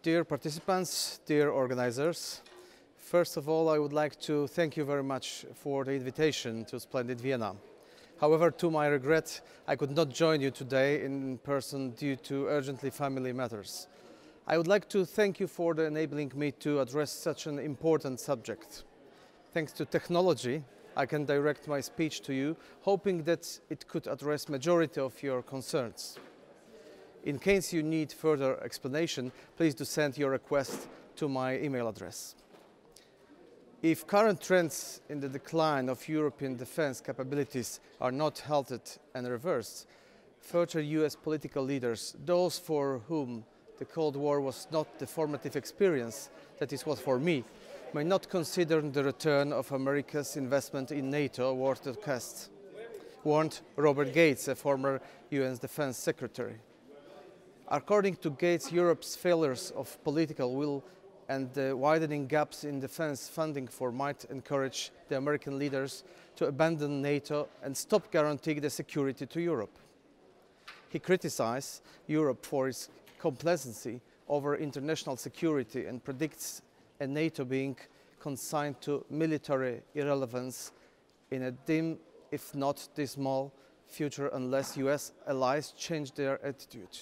Dear participants, dear organizers, first of all I would like to thank you very much for the invitation to splendid Vienna. However, to my regret, I could not join you today in person due to urgently family matters. I would like to thank you for enabling me to address such an important subject. Thanks to technology, I can direct my speech to you, hoping that it could address majority of your concerns. In case you need further explanation, please do send your request to my email address. If current trends in the decline of European defense capabilities are not halted and reversed, future US political leaders, those for whom the Cold War was not the formative experience that it was for me, may not consider the return of America's investment in NATO worth the cost, warned Robert Gates, a former UN Defense Secretary. According to Gates, Europe's failures of political will and the widening gaps in defense funding might encourage the American leaders to abandon NATO and stop guaranteeing the security to Europe. He criticized Europe for its complacency over international security and predicts a NATO being consigned to military irrelevance in a dim, if not dismal, future unless US allies change their attitude.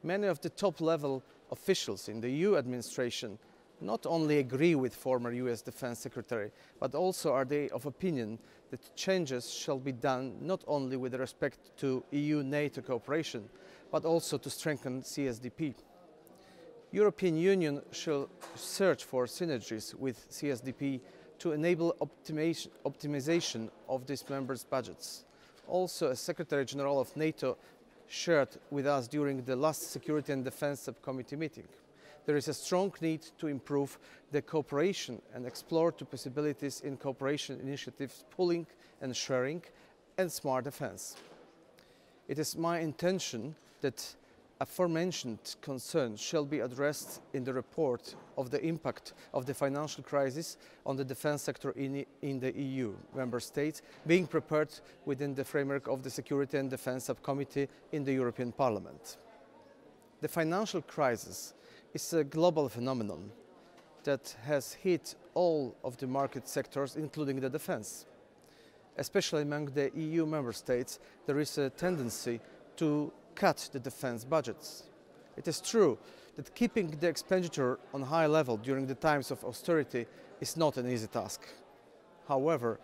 Many of the top-level officials in the EU administration not only agree with former US Defense Secretary, but also are they of opinion that changes shall be done not only with respect to EU-NATO cooperation, but also to strengthen CSDP. European Union shall search for synergies with CSDP to enable optimization of these members' budgets. Also, as Secretary General of NATO shared with us during the last Security and Defense Subcommittee meeting, there is a strong need to improve the cooperation and explore the possibilities in cooperation initiatives, pooling and sharing, and smart defense. It is my intention that aforementioned concerns shall be addressed in the report of the impact of the financial crisis on the defense sector in the EU member states, being prepared within the framework of the Security and Defense Subcommittee in the European Parliament. The financial crisis is a global phenomenon that has hit all of the market sectors, including the defense. Especially among the EU member states, there is a tendency to cut the defense budgets. It is true that keeping the expenditure on a high level during the times of austerity is not an easy task. However,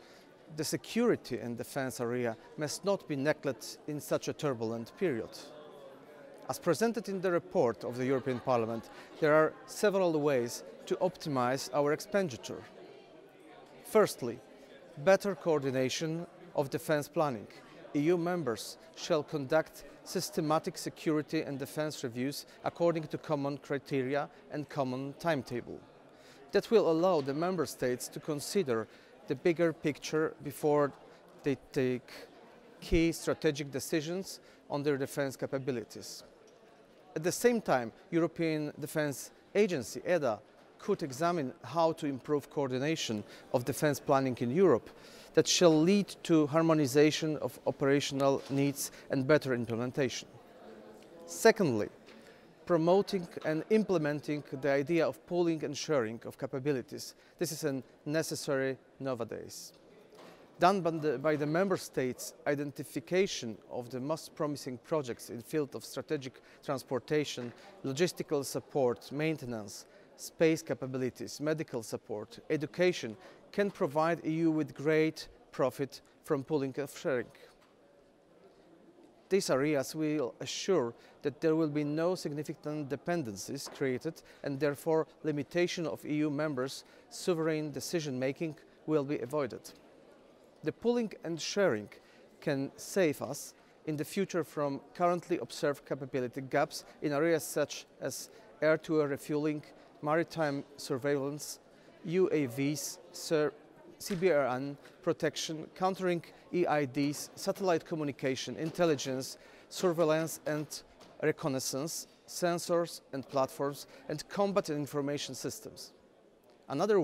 the security and defense area must not be neglected in such a turbulent period. As presented in the report of the European Parliament, there are several ways to optimize our expenditure. Firstly, better coordination of defense planning. EU members shall conduct systematic security and defense reviews according to common criteria and common timetable. That will allow the member states to consider the bigger picture before they take key strategic decisions on their defense capabilities. At the same time, European Defence Agency, EDA, could examine how to improve coordination of defense planning in Europe that shall lead to harmonization of operational needs and better implementation. Secondly, promoting and implementing the idea of pooling and sharing of capabilities. This is necessary nowadays. Done by the member states, identification of the most promising projects in the field of strategic transportation, logistical support, maintenance, space capabilities, medical support, education can provide EU with great profit from pooling and sharing. These areas will assure that there will be no significant dependencies created and therefore limitation of EU members' sovereign decision-making will be avoided. The pooling and sharing can save us in the future from currently observed capability gaps in areas such as air-to-air refueling, maritime surveillance, UAVs, CBRN protection, countering EIDs, satellite communication, intelligence, surveillance and reconnaissance, sensors and platforms, and combat and information systems. Another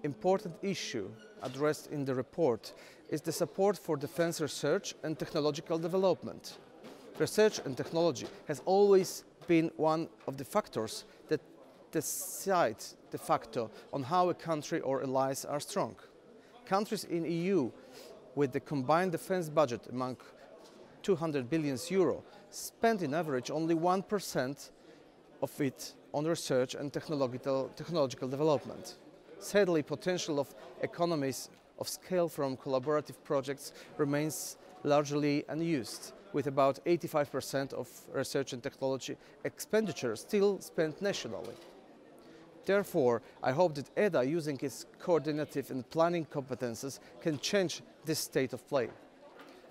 important issue addressed in the report is the support for defense research and technological development. Research and technology has always been one of the factors that decide de facto on how a country or allies are strong. Countries in EU with the combined defense budget among 200 billion euro spend in average only 1% of it on research and technological development. Sadly, potential of economies of scale from collaborative projects remains largely unused, with about 85% of research and technology expenditure still spent nationally. Therefore, I hope that EDA, using its coordinative and planning competences, can change this state of play.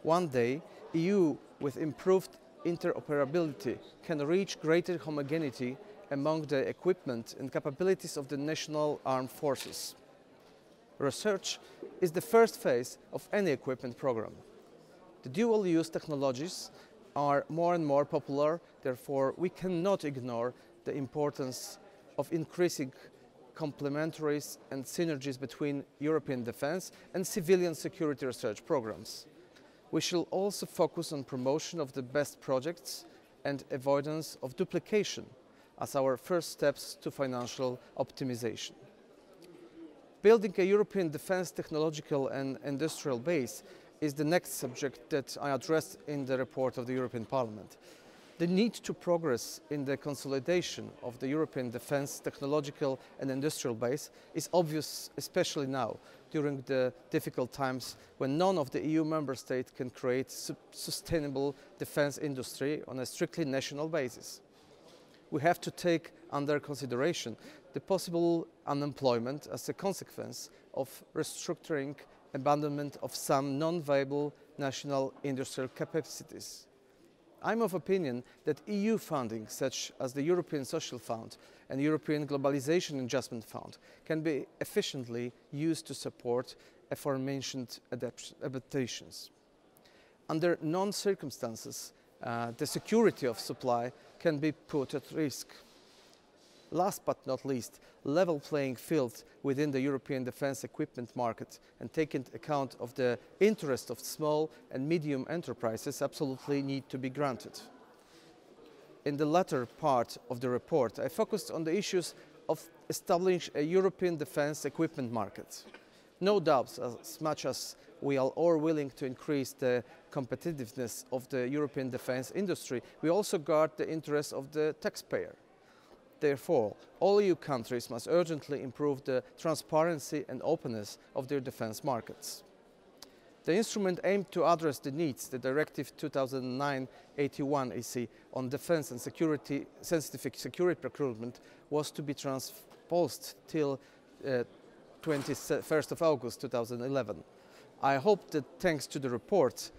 One day, EU, with improved interoperability, can reach greater homogeneity among the equipment and capabilities of the national armed forces. Research is the first phase of any equipment program. The dual-use technologies are more and more popular, therefore we cannot ignore the importance of increasing complementaries and synergies between European defense and civilian security research programs. We shall also focus on promotion of the best projects and avoidance of duplication as our first steps to financial optimization. Building a European defense technological and industrial base is the next subject that I addressed in the report of the European Parliament. The need to progress in the consolidation of the European defense technological and industrial base is obvious, especially now, during the difficult times when none of the EU member states can create sustainable defense industry on a strictly national basis. We have to take under consideration the possible unemployment as a consequence of restructuring abandonment of some non-viable national industrial capacities. I'm of opinion that EU funding, such as the European Social Fund and European Globalization Adjustment Fund, can be efficiently used to support aforementioned adaptations. Under none circumstances, the security of supply can be put at risk. Last but not least, level playing field within the European defense equipment market and taking account of the interest of small and medium enterprises absolutely need to be granted. In the latter part of the report, I focused on the issues of establishing a European defense equipment market. No doubt, as much as we are all willing to increase the competitiveness of the European defense industry, we also guard the interests of the taxpayer. Therefore, all EU countries must urgently improve the transparency and openness of their defense markets. The instrument aimed to address the needs, the Directive 2009/81 EC on defense and sensitive security procurement, was to be transposed till 21st of August 2011. I hope that thanks to the report,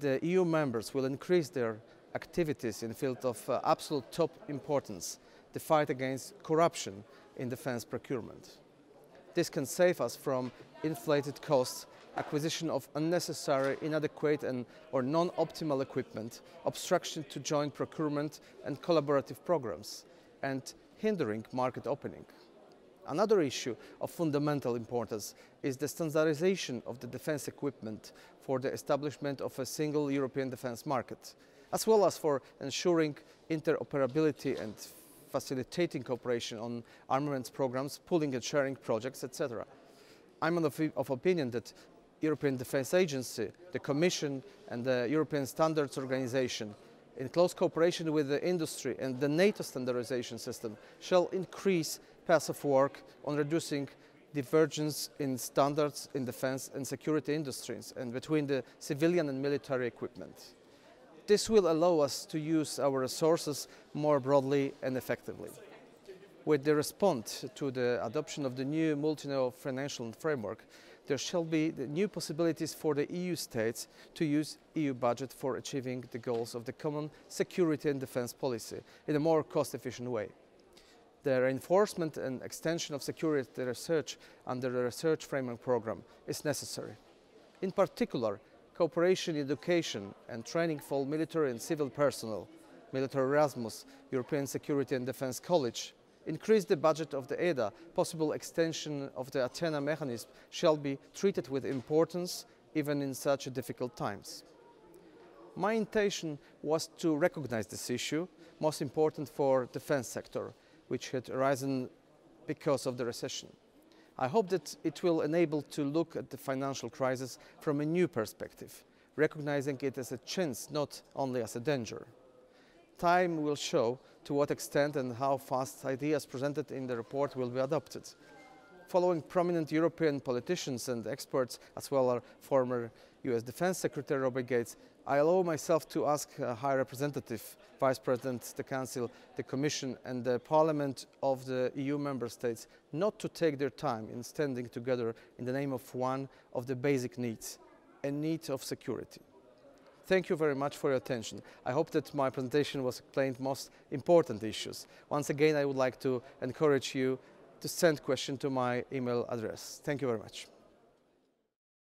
the EU members will increase their activities in the field of absolute top importance, the fight against corruption in defense procurement. This can save us from inflated costs, acquisition of unnecessary, inadequate or non-optimal equipment, obstruction to joint procurement and collaborative programs, and hindering market opening. Another issue of fundamental importance is the standardization of the defense equipment for the establishment of a single European defense market, as well as for ensuring interoperability and facilitating cooperation on armaments programs, pooling and sharing projects, etc. I'm of opinion that European Defence Agency, the Commission and the European Standards Organization, in close cooperation with the industry and the NATO standardization system, shall increase pace of work on reducing divergence in standards in defence and security industries and between the civilian and military equipment. This will allow us to use our resources more broadly and effectively. With the response to the adoption of the new multi-annual financial framework, there shall be the new possibilities for the EU states to use EU budget for achieving the goals of the common security and defence policy in a more cost-efficient way. The reinforcement and extension of security research under the Research Framework Programme is necessary. In particular, cooperation in education and training for military and civil personnel, Military Erasmus, European Security and Defence College, increase the budget of the EDA, possible extension of the Athena mechanism shall be treated with importance even in such difficult times. My intention was to recognize this issue, most important for defense sector, which had arisen because of the recession. I hope that it will enable to look at the financial crisis from a new perspective, recognizing it as a chance, not only as a danger. Time will show to what extent and how fast ideas presented in the report will be adopted. Following prominent European politicians and experts, as well as former US Defense Secretary Robert Gates, I allow myself to ask High Representative, Vice President, the Council, the Commission and the Parliament of the EU member states not to take their time in standing together in the name of one of the basic needs, a need of security. Thank you very much for your attention. I hope that my presentation was explained most important issues. Once again, I would like to encourage you to send questions to my email address. Thank you very much.